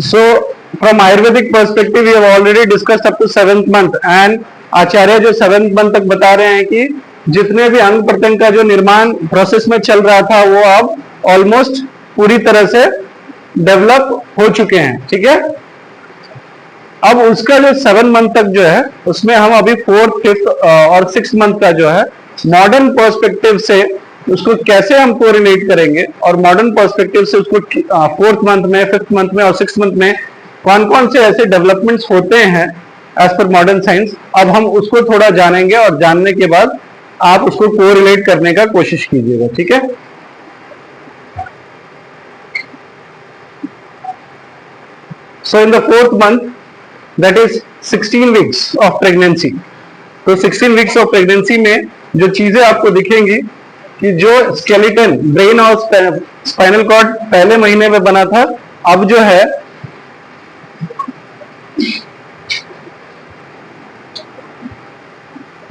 So from Ayurvedic perspective, we have already discussed up to 7th month, and आचार्य जो 7th month तक बता रहे हैं कि जितने भी अंग प्रत्यंग का जो निर्माण प्रोसेस में चल रहा था वो अब ऑलमोस्ट पूरी तरह से डेवलप हो चुके हैं, ठीक है। अब उसका जो 7 मंथ तक जो है उसमें हम अभी 4th, 5th और 6th मंथ का जो है मॉडर्न पर्सपेक्टिव से उसको कैसे हम कोरिलेट करेंगे और मॉडर्न पर्सपेक्टिव से उसको 4th मंथ में, 5th मंथ में और 6th मंथ में कौन कौन से ऐसे डेवलपमेंट्स होते हैं एज पर मॉडर्न साइंस, अब हम उसको थोड़ा जानेंगे और जानने के बाद आप उसको कोरिलेट करने का कोशिश कीजिएगा, ठीक है। So in the 4th month, that is 16 weeks of pregnancy. तो 16 वीक्स ऑफ प्रेगनेंसी में जो चीजें आपको दिखेंगी कि जो स्केलेटन, ब्रेन और स्पाइनल कॉर्ड पहले महीने में बना था, अब जो है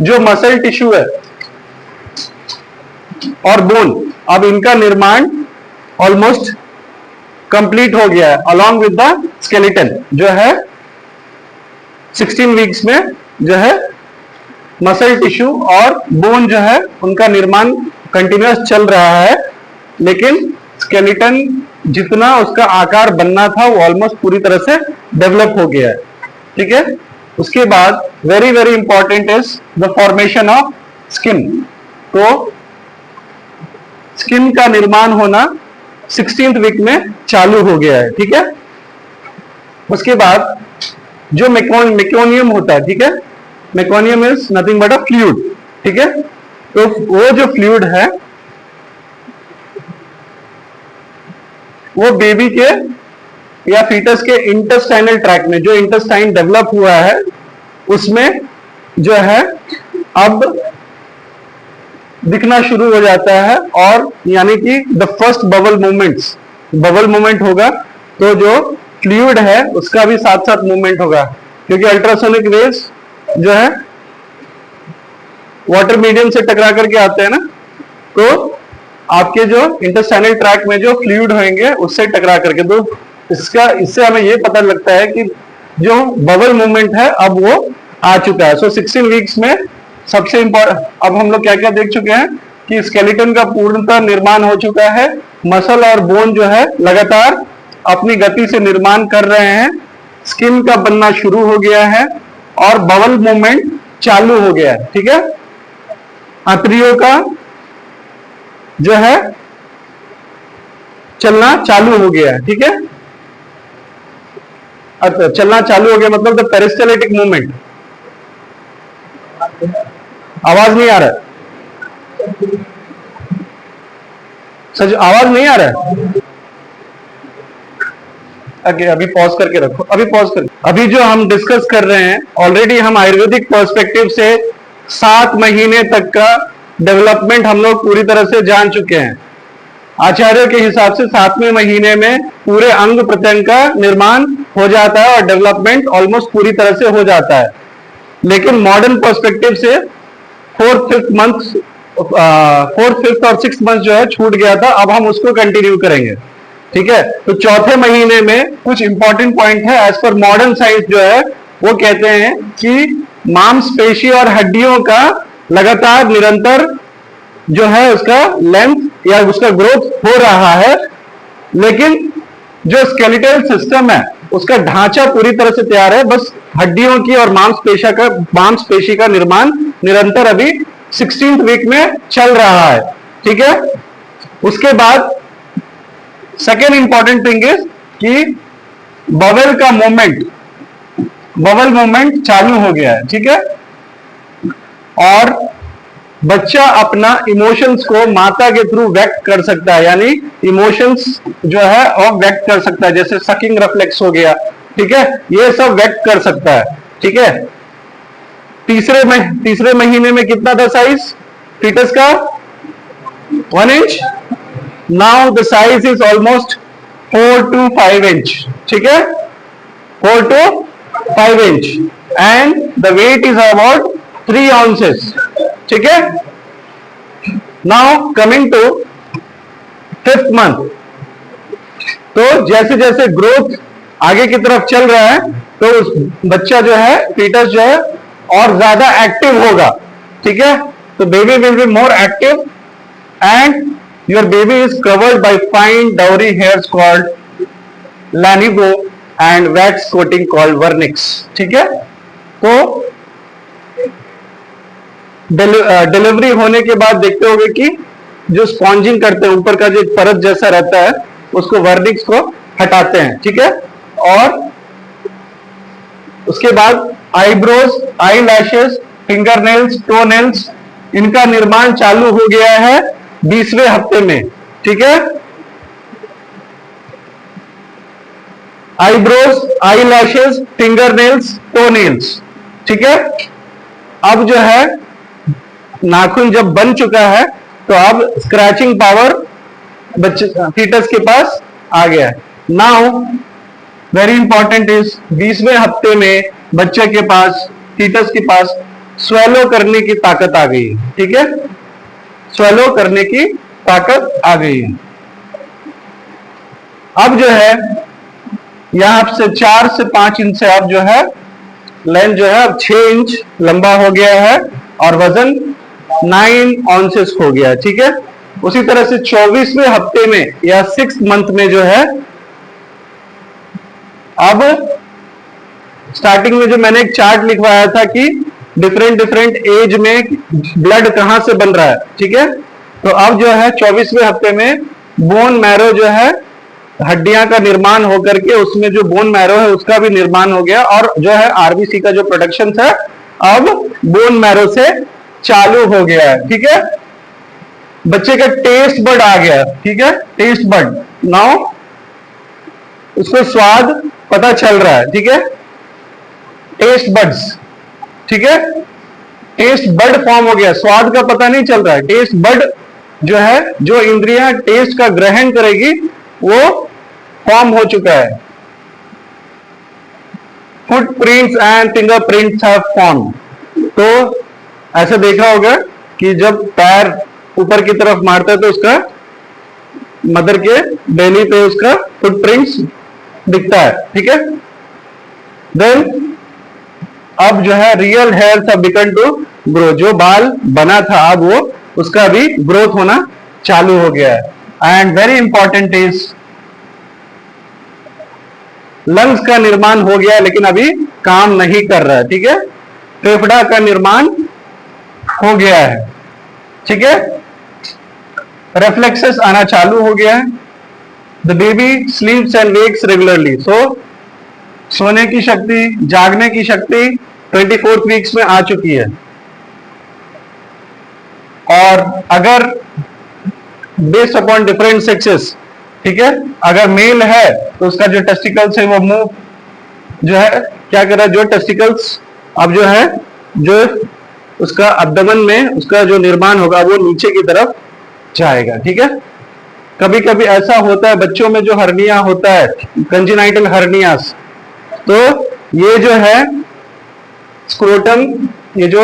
जो मसल टिश्यू है और बोन, अब इनका निर्माण ऑलमोस्ट कंप्लीट हो गया है अलॉन्ग विद द स्केलेटन। जो है 16 वीक्स में जो है मसल टिश्यू और बोन जो है उनका निर्माण कंटिन्यूअस चल रहा है, लेकिन स्केलेटन जितना उसका आकार बनना था वो ऑलमोस्ट पूरी तरह से डेवलप हो गया है, ठीक है। उसके बाद very very important is the formation of skin. तो स्किन का निर्माण होना 16th वीक में चालू हो गया है, ठीक है। उसके बाद जो मेकोनियम होता है, ठीक है, meconium is nothing but a fluid, ठीक है। तो वो जो फ्लूइड है वो बेबी के या फीटस के इंटेस्टाइनल ट्रैक में, जो इंटेस्टाइन डेवलप हुआ है उसमें जो है अब दिखना शुरू हो जाता है, और यानी कि द फर्स्ट बबल मूवमेंट होगा, तो जो फ्लूइड है उसका भी साथ साथ मूवमेंट होगा, क्योंकि अल्ट्रासोनिक वेव्स जो है वाटर मीडियम से टकरा करके आते हैं ना, तो आपके जो इंटेस्टाइनल ट्रैक में जो फ्लूइड होंगे उससे टकरा करके, तो इससे हमें ये पता लगता है कि जो बबल मूवमेंट है अब वो आ चुका है। सो 16 वीक्स में सबसे इंपॉर्टेंट, अब हम लोग क्या क्या देख चुके हैं कि स्केलेटन का पूर्णतः निर्माण हो चुका है, मसल और बोन जो है लगातार अपनी गति से निर्माण कर रहे हैं, स्किन का बनना शुरू हो गया है और बबल मूवमेंट चालू हो गया है, ठीक है। आंतरियों का जो है चलना चालू हो गया है, ठीक है। अच्छा, चलना चालू हो गया मतलब द पेरिस्टाल्टिक मूवमेंट। आवाज नहीं आ रहा है सच, आवाज नहीं आ रहा है। ओके, अभी पॉज करके रखो, अभी जो हम डिस्कस कर रहे हैं ऑलरेडी हम आयुर्वेदिक पर्सपेक्टिव से 7 महीने तक का डेवलपमेंट हम लोग पूरी तरह से जान चुके हैं। आचार्य के हिसाब से 7वें महीने में पूरे अंग प्रत्यंग का निर्माण हो जाता है और डेवलपमेंट ऑलमोस्ट पूरी तरह से हो जाता है, लेकिन मॉडर्न पर्सपेक्टिव से 4th, 5th और 6th मंथ जो है छूट गया था, अब हम उसको कंटिन्यू करेंगे, ठीक है। तो 4थे महीने में कुछ इंपॉर्टेंट पॉइंट है एज पर मॉडर्न साइंस जो है वो कहते हैं कि मांसपेशी और हड्डियों का लगातार निरंतर जो है उसका लेंथ या उसका ग्रोथ हो रहा है, लेकिन जो स्केलेटल सिस्टम है उसका ढांचा पूरी तरह से तैयार है, बस हड्डियों की और मांसपेशी का निर्माण निरंतर अभी 16th वीक में चल रहा है, ठीक है। उसके बाद सेकेंड इंपॉर्टेंट थिंग इज कि बबल मूवमेंट चालू हो गया है, ठीक है। और बच्चा अपना इमोशंस को माता के थ्रू व्यक्त कर सकता है, यानी इमोशंस जो है और व्यक्त कर सकता है, जैसे सकिंग रिफ्लेक्स हो गया, ठीक है, ये सब व्यक्त कर सकता है, ठीक है। तीसरे महीने में कितना था साइज फीटस का? 1 inch. Now the size is almost 4 to 5 inch, ठीक है, 4 to 5 inch, and the weight is about 3 ounces, ठीक है। Now coming to 5th month, तो जैसे जैसे ग्रोथ आगे की तरफ चल रहा है तो उस बच्चा जो है, फीटस जो है और ज्यादा एक्टिव होगा, ठीक है। तो baby will be more active and your baby is covered by fine downy hairs called lanugo and wax coating called vernix, ठीक है। तो डिलीवरी होने के बाद देखते होंगे कि जो स्पॉन्जिंग करते हैं, ऊपर का जो परत जैसा रहता है उसको वर्निक्स को हटाते हैं, ठीक है। और उसके बाद eyebrows, eyelashes, fingernails, toenails, इनका निर्माण चालू हो गया है 20वें हफ्ते में, ठीक है। Eyebrows, eyelashes, fingernails, toenails, ठीक है। अब जो है नाखून जब बन चुका है तो अब स्क्रैचिंग पावर बच्चे फीटस के पास आ गया है। नाउ वेरी इंपॉर्टेंट इज 20वें हफ्ते में बच्चे के पास, फीटस के पास स्वेलो करने की ताकत आ गई है, ठीक है। स्वेलो करने की ताकत आ गई है। अब जो है यहां से 4 से 5 इंच से अब जो है लेंथ जो है अब 6 इंच लंबा हो गया है और वजन 9 ऑन्सेस हो गया है, ठीक है। उसी तरह से 24वें हफ्ते में या 6th मंथ में जो है, अब स्टार्टिंग में जो मैंने एक चार्ट लिखवाया था कि डिफरेंट एज में ब्लड कहां से बन रहा है, ठीक है। तो अब जो है 24वें हफ्ते में बोन मैरो जो है, हड्डियां का निर्माण होकर के उसमें जो बोन मैरो है उसका भी निर्माण हो गया और जो है आरबीसी का जो प्रोडक्शन था अब बोन मैरो से चालू हो गया है, ठीक है। बच्चे का टेस्ट बड आ गया, ठीक है। टेस्ट बड नाउ उसको स्वाद पता चल रहा है, ठीक है। टेस्ट बड्स, ठीक है। टेस्ट बड फॉर्म हो गया, स्वाद का पता नहीं चल रहा है। टेस्ट बड जो है, जो इंद्रियां टेस्ट का ग्रहण करेगी वो फॉर्म हो चुका है। Footprints and fingerprints have form. तो ऐसा देखा होगा कि जब पैर ऊपर की तरफ मारता है तो उसका मदर के बेली पे उसका फुटप्रिंट्स दिखता है, ठीक है। देन अब जो है real hairs have begin to grow, जो बाल बना था अब वो उसका भी ग्रोथ होना चालू हो गया है। And very important is lungs का निर्माण हो गया लेकिन अभी काम नहीं कर रहा है, ठीक है। फेफड़ा का निर्माण हो गया है, ठीक है। रेफ्लेक्सेस आना चालू हो गया है। The baby sleeps and wakes regularly. So सोने की शक्ति, जागने की शक्ति 24th वीक्स में आ चुकी है। और अगर बेस्ड अपॉन डिफरेंट सेक्सेस, ठीक है, अगर मेल है तो उसका जो टेस्टिकल्स है वो मूव जो है क्या कर रहा है, जो टेस्टिकल्स अब जो है जो उसका अब्डोमेन में उसका जो निर्माण होगा वो नीचे की तरफ जाएगा, ठीक है। कभी कभी ऐसा होता है बच्चों में जो हर्निया होता है, कंजेनाइटल हर्नियास, तो ये जो है स्क्रोटम, ये जो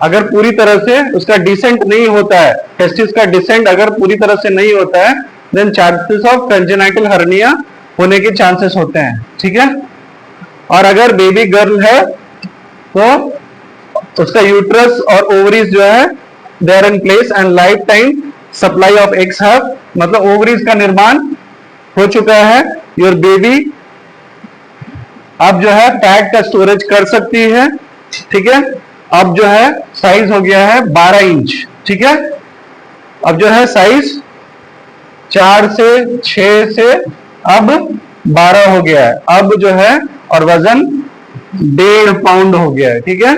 अगर पूरी तरह से उसका डिसेंट नहीं होता है, टेस्टिस का डिसेंट अगर पूरी तरह से नहीं होता है, then chances of congenital hernia होने के चांसेस होते हैं, ठीक है। और अगर बेबी गर्ल है तो उसका यूट्रस और ओवरीज जो है they are in place and life time supply of eggs have, मतलब ओवरीज का निर्माण हो चुका है। योर बेबी अब जो है फैट का स्टोरेज कर सकती है, ठीक है। अब जो है साइज हो गया है 12 इंच, ठीक है। अब जो है साइज 4 से 6 से अब 12 हो गया है अब जो है, और वजन 1.5 पाउंड हो गया है, ठीक है।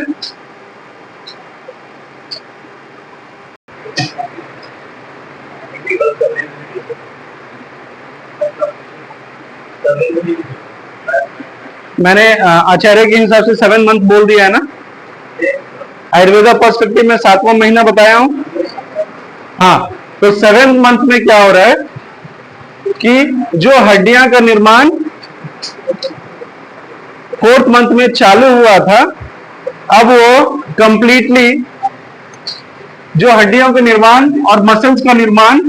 मैंने आचार्य के हिसाब से 7 मंथ बोल दिया है ना। आयुर्वेदा पर्सपेक्टिव में 7वां महीना बताया हूं। हाँ, तो 7th मंथ में क्या हो रहा है कि जो हड्डियां का निर्माण 4th मंथ में चालू हुआ था, अब वो कंप्लीटली जो हड्डियों का निर्माण और मसल्स का निर्माण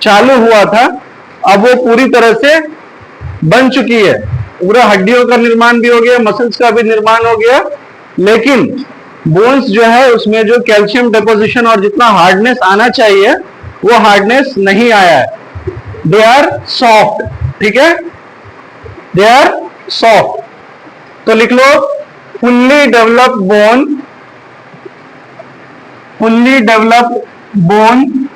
चालू हुआ था, अब वो पूरी तरह से बन चुकी है, पूरा हड्डियों का निर्माण भी हो गया, मसल्स का भी निर्माण हो गया, लेकिन बोन्स जो है उसमें जो कैल्शियम डिपोजिशन और जितना हार्डनेस आना चाहिए वो हार्डनेस नहीं आया है। दे आर सॉफ्ट, ठीक है, दे आर सॉफ्ट। तो लिख लो fully developed bone, fully developed bone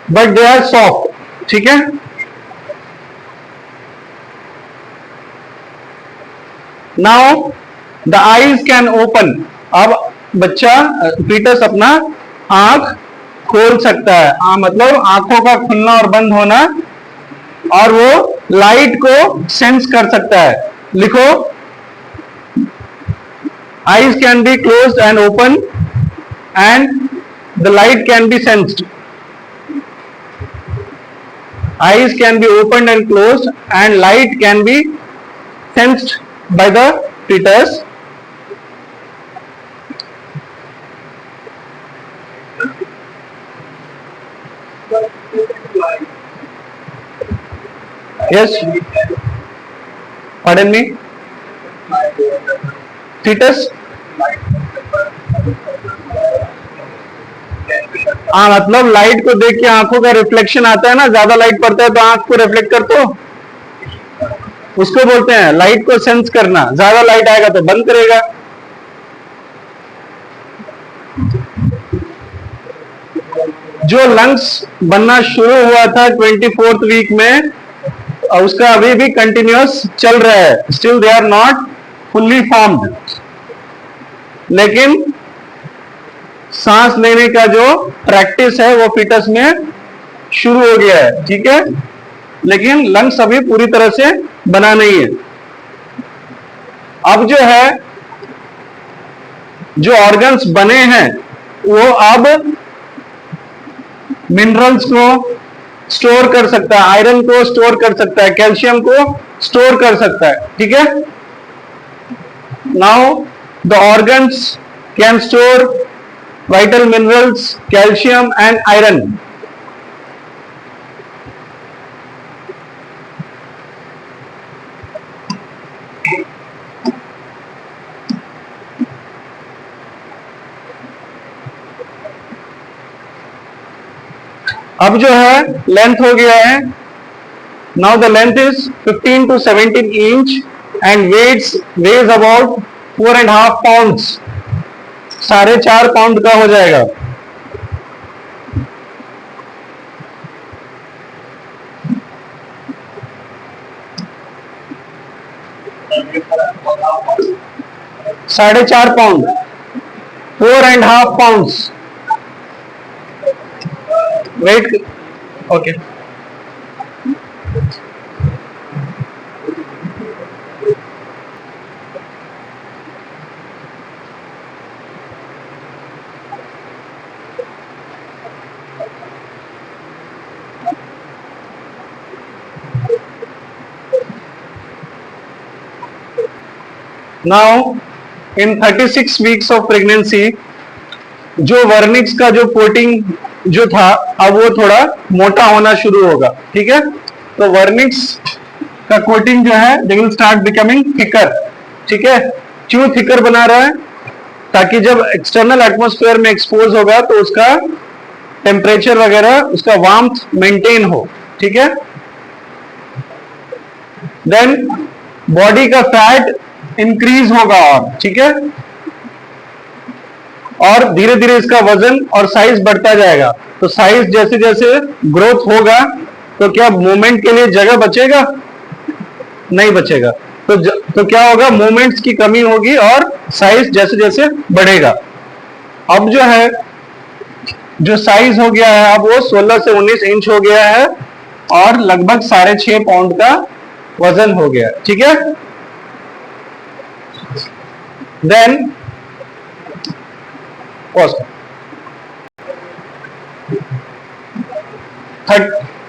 but they are soft, ठीक है। Now the eyes can open, अब बच्चा फीटस अपना आंख खोल सकता है, मतलब आंखों का खुलना और बंद होना, और वो लाइट को सेंस कर सकता है। लिखो eyes can be closed end open and the light can be sensed. Eyes can be opened and closed and light can be sensed by the fetus. Yes, pardon me, fetus. हाँ, मतलब light को देख के आंखों का reflection आता है ना, ज्यादा लाइट पड़ता है तो आंख को रिफ्लेक्ट कर, तो उसको बोलते हैं लाइट को सेंस करना। ज्यादा लाइट आएगा तो बंद करेगा। जो लंग्स बनना शुरू हुआ था 24th वीक में, उसका अभी भी कंटिन्यूअस चल रहा है, still they are not fully formed, लेकिन सांस लेने का जो प्रैक्टिस है वो फीटस में शुरू हो गया है, ठीक है, लेकिन लंग्स अभी पूरी तरह से बना नहीं है। अब जो है जो ऑर्गन्स बने हैं वो अब मिनरल्स को स्टोर कर सकता है, आयरन को स्टोर कर सकता है, कैल्शियम को स्टोर कर सकता है, ठीक है। Now the organs can store vital minerals, calcium and iron. अब जो है लेंथ हो गया है, now the length is 15 to 17 inch and weighs about 4.5 pounds, 4.5 pound का हो जाएगा। साढ़े 4 pound, 4.5 pounds weight, okay. Now in 36 weeks of pregnancy जो वर्निक्स का जो कोटिंग जो था अब वो थोड़ा मोटा होना शुरू होगा, ठीक है। तो वर्निक्स का कोटिंग जो है they will start becoming thicker, ठीक है। क्यों थिकर बना रहा है? ताकि जब एक्सटर्नल एटमॉस्फेयर में एक्सपोज होगा तो उसका टेम्परेचर वगैरह, उसका वार्मथ मेंटेन हो, ठीक है। देन बॉडी का फैट इंक्रीज होगा और, ठीक है, और धीरे धीरे इसका वजन और साइज बढ़ता जाएगा। तो साइज जैसे जैसे ग्रोथ होगा तो क्या मूवमेंट के लिए जगह बचेगा? नहीं बचेगा। तो क्या होगा? मूवमेंट्स की कमी होगी और साइज जैसे जैसे बढ़ेगा। अब जो है जो साइज हो गया है अब वो 16 से 19 इंच हो गया है और लगभग 6.5 पाउंड का वजन हो गया, ठीक है। Then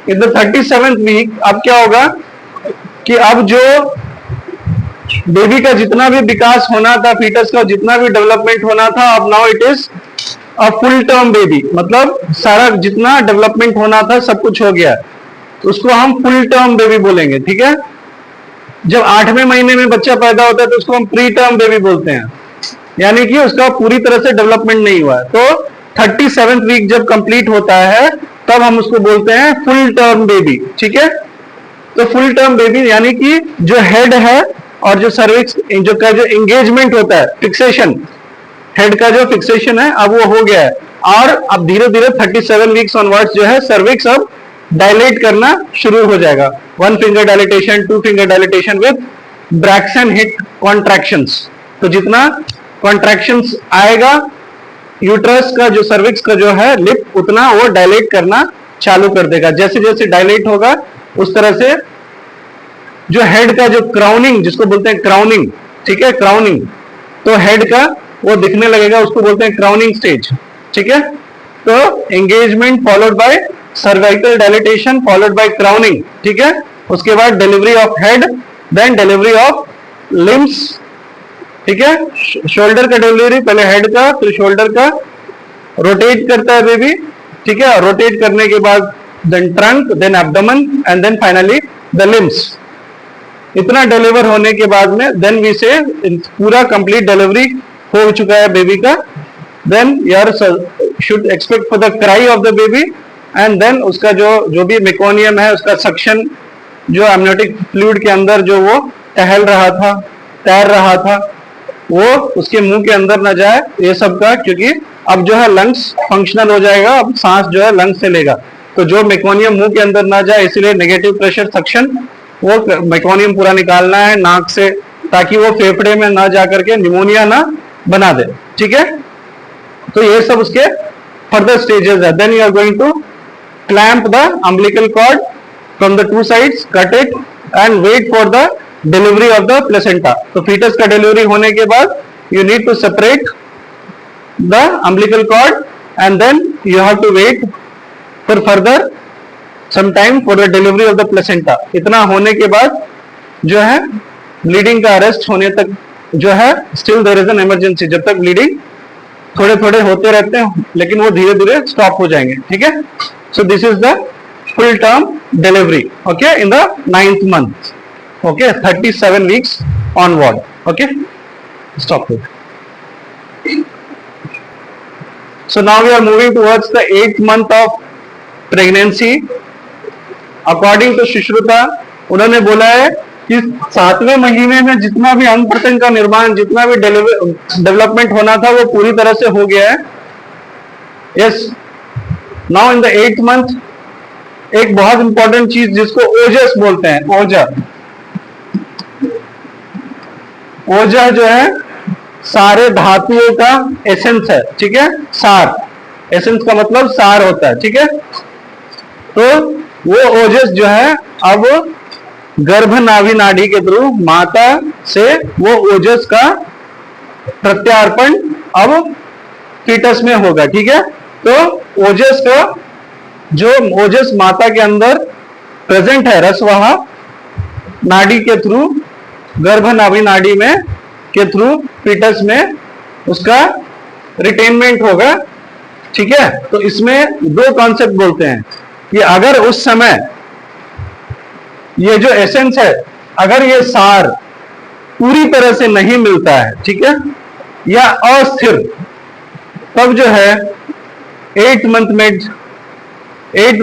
in the 37th week अब क्या होगा कि अब जो बेबी का जितना भी विकास होना था, फीटस का जितना भी डेवलपमेंट होना था, अब now it is a full term baby, मतलब सारा जितना डेवलपमेंट होना था सब कुछ हो गया, उसको हम फुल टर्म बेबी बोलेंगे। ठीक है, जब 8वें महीने में बच्चा पैदा होता है तो उसको हम प्री टर्म बेबी बोलते हैं, यानी कि उसका पूरी तरह से डेवलपमेंट नहीं हुआ है। तो 37th वीक जब कंप्लीट होता है तब हम उसको बोलते हैं फुल टर्म बेबी। ठीक है, तो फुल टर्म बेबी यानी कि जो हेड है और जो सर्विक्स जो का जो एंगेजमेंट होता है, फिक्सेशन, हेड का जो फिक्सेशन है अब वो हो गया है, और अब धीरे धीरे 37 वीक्स ऑनवर्ड्स जो है सर्विक्स अब डायलेट करना शुरू हो जाएगा। 1 finger dilatation, 2 finger dilatation with Braxton हिट कॉन्ट्रैक्शंस। तो जितना कॉन्ट्रैक्शंस आएगा यूट्रस का जो सर्विक्स का जो है लिप, उतना वो डायलेट करना चालू कर देगा। जैसे जैसे डायलेट होगा उस तरह से जो हेड का जो क्राउनिंग, जिसको बोलते हैं क्राउनिंग, ठीक है, क्राउनिंग, तो हेड का वो दिखने लगेगा, उसको बोलते हैं क्राउनिंग स्टेज। ठीक है, तो engagement followed by cervical dilatation followed by crowning. ठीक है, उसके बाद delivery of head, then delivery of limbs. ठीक है, शोल्डर का डिलीवरी, पहले हेड का फिर शोल्डर का, रोटेट करता है बेबी। ठीक है, रोटेट करने के बाद then trunk, then abdomen and then finally the limbs. इतना डिलीवर होने के बाद में देन वी से पूरा कंप्लीट डिलीवरी हो चुका है बेबी का, then your should expect for the cry of the baby, and then उसका जो भी मेकोनियम है उसका सक्शन, जो एमनियोटिक फ्लूइड के अंदर जो वो टहल रहा था, तैर रहा था, वो उसके मुंह के अंदर ना जाए, ये सब का, क्योंकि अब जो है लंग्स फंक्शनल हो जाएगा, अब सांस जो है लंग्स से लेगा, तो जो मेकोनियम मुंह के अंदर ना जाए, इसलिए नेगेटिव प्रेशर सक्शन, वो मेकोनियम पूरा निकालना है नाक से, ताकि वो फेफड़े में ना जाकर के निमोनिया ना बना दे। ठीक है, तो ये सब उसके फर्दर स्टेजेस है। Then you are going to clamp the umbilical cord from the 2 sides, cut it and wait for the delivery of the placenta. तो फीटस का डिलीवरी होने के बाद you need to separate the umbilical cord and then you have to wait for further some time for the delivery of the placenta. इतना होने के बाद जो है ब्लीडिंग का अरेस्ट होने तक जो है still there is an emergency, जब तक ब्लीडिंग थोड़े थोड़े होते रहते हैं, लेकिन वो धीरे धीरे स्टॉप हो जाएंगे। ठीक है, so this is the full term delivery, okay, in the 9th month, okay, 37 weeks onward, okay, stop it. So now we are moving towards the 8th month of pregnancy. According to Sushruta, उन्होंने बोला है कि 7वें महीने में जितना भी अंग प्रत्यंग का निर्माण, जितना भी डेवलपमेंट होना था वो पूरी तरह से हो गया है। Yes, now in the 8th month एक बहुत इंपॉर्टेंट चीज जिसको ओजस बोलते हैं, ओजस। ओजह जो है सारे धातुओं का एसेंस है। ठीक है, सार, एसेंस का मतलब सार होता है। ठीक है, तो वो ओजस जो है अब गर्भनाभि नाड़ी के थ्रू माता से वो ओजस का प्रत्यार्पण अब फीटस में होगा। ठीक है, तो ओजस का जो ओजस माता के अंदर प्रेजेंट है रसवाहा नाड़ी के थ्रू, गर्भनाभि नाड़ी में के थ्रू फीटस में उसका रिटेनमेंट होगा। ठीक है, तो इसमें 2 कॉन्सेप्ट बोलते हैं कि अगर उस समय ये जो एसेंस है, अगर ये सार पूरी तरह से नहीं मिलता है, ठीक है, या अस्थिर, तब जो है 8th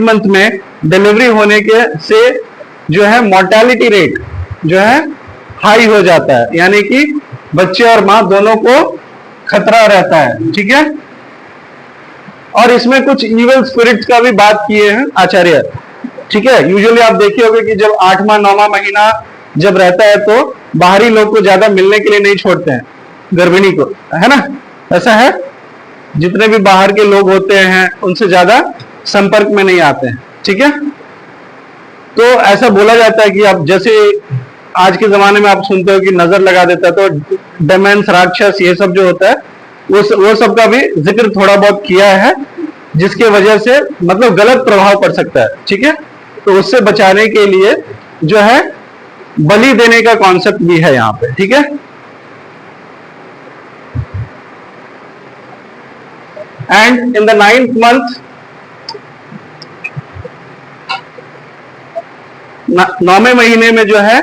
मंथ में डिलीवरी होने के से जो है मोर्टेलिटी रेट जो है हाई हो जाता है, यानी कि बच्चे और मां दोनों को खतरा रहता है। ठीक है, और इसमें कुछ इविल स्पिरिट्स का भी बात किए हैं आचार्य। ठीक है, यूजुअली आप देखे होंगे कि जब 8वां 9वां महीना जब रहता है तो बाहरी लोग को ज्यादा मिलने के लिए नहीं छोड़ते हैं गर्भिणी को, है ना, ऐसा है, जितने भी बाहर के लोग होते हैं उनसे ज्यादा संपर्क में नहीं आते हैं। ठीक है, तो ऐसा बोला जाता है कि आप जैसे आज के जमाने में आप सुनते हो कि नजर लगा देता है, तो डेमेंस, राक्षस, ये सब जो होता है वो सब का भी जिक्र थोड़ा बहुत किया है, जिसके वजह से मतलब गलत प्रभाव पड़ सकता है। ठीक है, तो उससे बचाने के लिए जो है बलि देने का कॉन्सेप्ट भी है यहां पे, ठीक है। And in the 9th month, 9वें महीने में जो है,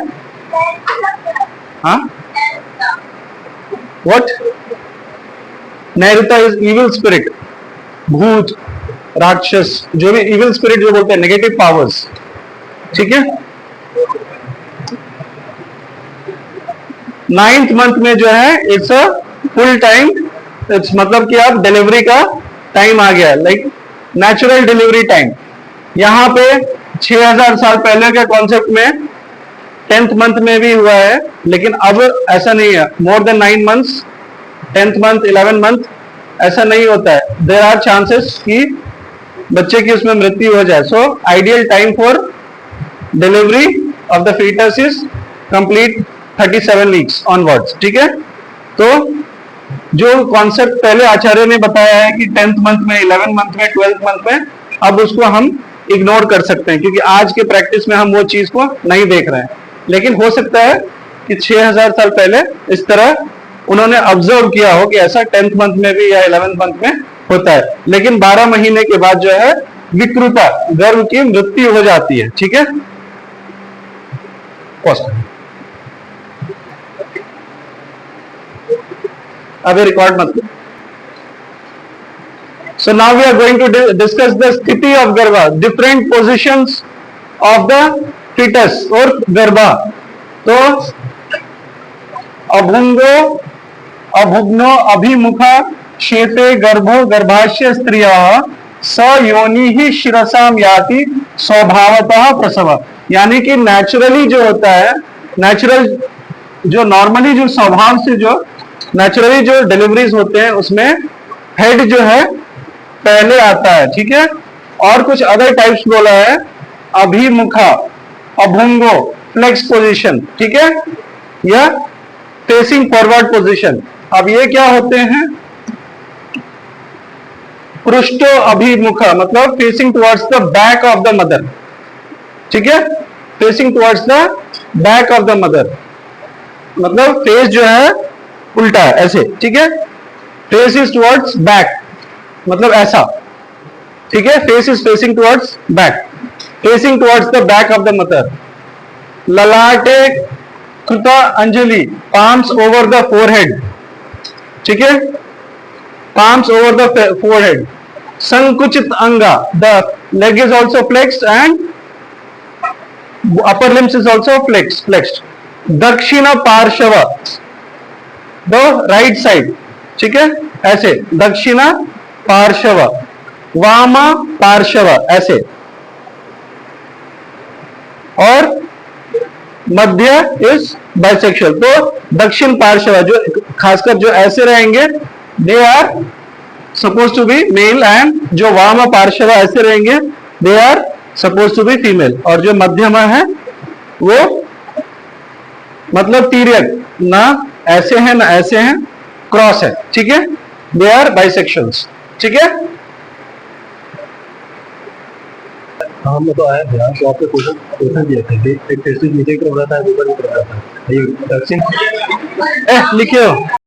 हाँ, व्हाट, नैऋता इज इविल स्पिरिट, भूत, राक्षस, जो भी इविल स्पिरिट जो बोलते हैं, नेगेटिव पावर्स, ठीक है। 9th month में जो है it's a full time, it's मतलब कि आप डिलीवरी का टाइम आ गया, लाइक नेचुरल डिलीवरी टाइम। यहां पे 6000 साल पहले के कॉन्सेप्ट में 10th month में भी हुआ है, लेकिन अब ऐसा नहीं है। More than 9 months, 10th month, 11th month ऐसा नहीं होता है। देयर आर चांसेस कि बच्चे की उसमें मृत्यु हो जाए। So ideal time for delivery of the foetus is complete 37 weeks onwards, ठीक है। तो जो कॉन्सेप्ट पहले आचार्य ने बताया है कि 10th मंथ में, 11th मंथ में, 12th मंथ में, अब उसको हम इग्नोर कर सकते हैं, क्योंकि आज के प्रैक्टिस में हम वो चीज को नहीं देख रहे हैं। लेकिन हो सकता है कि 6000 साल पहले इस तरह उन्होंने ऑब्जर्व किया हो कि ऐसा 10th मंथ में भी या 11th मंथ में होता है। लेकिन 12 महीने के बाद जो है विकृता, गर्भ की मृत्यु हो जाती है, ठीक है। अभी रिकॉर्ड मत करो। So now we are going to discuss the स्थिति of garba, different positions of the fetus और गर्भा। तो अभुंगो, अभुग्नो, अभिमुखा, शेते, गर्भो, गर्भाशय स्त्रियः स योनि ही शिरसाम याति स्वभावतः प्रसव। यानी कि नेचुरली जो होता है, नेचुरल जो नॉर्मली जो स्वभाव से जो नेचुरली जो डिलीवरीज होते हैं उसमें हेड जो है पहले आता है, ठीक है। और कुछ अदर टाइप्स बोला है, अभिमुखा, अभुंगो, फ्लेक्स पोजीशन, ठीक है, या फेसिंग फॉरवर्ड पोजीशन। अब ये क्या होते हैं, पृष्ठो अभिमुखा मतलब facing towards the back of the mother, ठीक है, facing towards the back of the mother, मतलब फेस जो है उल्टा है ऐसे, ठीक है। फेस इज टुवर्ड्स बैक मतलब ऐसा, ठीक है। Face is facing towards back, facing towards the back of the mother. ललाटे कृता अंजलि, पाम्स ओवर द फोरहेड, ठीक है, पाम्स ओवर द फोरहेड। संकुचित अंगा, the leg is also flexed and upper limbs is also flexed. दक्षिण पार्श्व, the right side, ठीक है, ऐसे दक्षिणा पार्श्व, वामा पार्श्व ऐसे, और मध्य इज बाइसेक्सुअल। तो दक्षिण पार्श्व जो खासकर जो ऐसे रहेंगे they are suppose to be male, and जो वाम पार्श्व ऐसे रहेंगे they are suppose to be female, और जो मध्यमा है वो मतलब तिर्यक, ना ऐसे हैं ना ऐसे हैं, क्रॉस है, ठीक है, दे आर बाइसेक्सुअल्स, ठीक है। हम तो आया ध्यान तो आपके क्वेश्चन दिए थे, एक टेस्ट नीचे की तरफ रहता है, ऊपर की तरफ रहता है, ये दक्षिण लिखे हो।